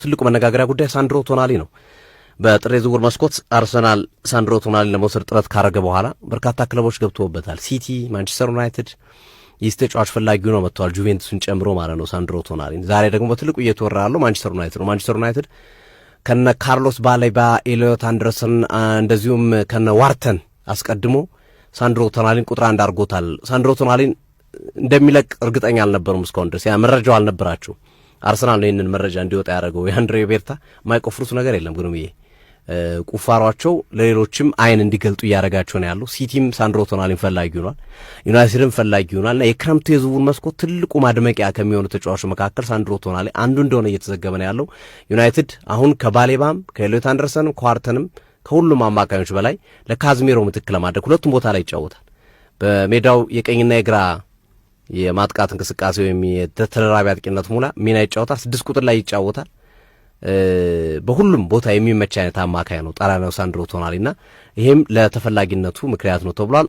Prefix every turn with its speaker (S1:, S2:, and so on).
S1: ትልቁ መነጋገሪያ ጉዳይ ሳንድሮ ቶናሊ ነው። በጥር የዝውውር መስኮት አርሰናል ሳንድሮ ቶናሊ ለመውሰድ ጥረት ካረገ በኋላ በርካታ ክለቦች ገብተውበታል። ሲቲ፣ ማንቸስተር ዩናይትድ ይህ ተጫዋች ፈላጊው ነው መጥቷል፣ ጁቬንቱስን ጨምሮ ማለት ነው ሳንድሮ ቶናሊን። ዛሬ ደግሞ በትልቁ እየተወራ ያለው ማንቸስተር ዩናይትድ ነው። ማንቸስተር ዩናይትድ ከነ ካርሎስ ባሌባ፣ ኤሊዮት አንደርሰን እንደዚሁም ከነ ዋርተን አስቀድሞ ሳንድሮ ቶናሊን ቁጥር 1 አድርጎታል። ሳንድሮ ቶናሊን እንደሚለቅ እርግጠኛ አልነበሩም እስካሁን ድረስ፣ ያ መረጃው አልነበራቸው። አርሰናል ነው ይህንን መረጃ እንዲወጣ ያደረገው። የአንድሬ ቤርታ የማይቆፍሩት ነገር የለም ግን ይሄ ቁፋሯቸው ለሌሎችም አይን እንዲገልጡ እያደረጋቸው ነው ያለው። ሲቲም ሳንድሮ ቶናሊን ፈላጊ ሆኗል፣ ዩናይትድም ፈላጊ ሆኗል። እና የክረምቱ የዝውውር መስኮት ትልቁ ማድመቂያ ከሚሆኑ ተጫዋቾች መካከል ሳንድሮ ቶናሊ አንዱ እንደሆነ እየተዘገበ ነው ያለው። ዩናይትድ አሁን ከባሌባም ከኤሊዮት አንደርሰንም ከዋርተንም ከሁሉም አማካኞች በላይ ለካዝሜሮ ምትክ ለማድረግ ሁለቱም ቦታ ላይ ይጫወታል። በሜዳው የቀኝና የግራ የማጥቃት እንቅስቃሴ ወይም የተደራቢ አጥቂነት ሚና ይጫወታል። 6 ቁጥር ላይ ይጫወታል። በሁሉም ቦታ የሚመች አይነት አማካይ ነው ጣሊያናዊው ሳንድሮ ቶናሊና ይሄም ለተፈላጊነቱ ምክንያት ነው ተብሏል።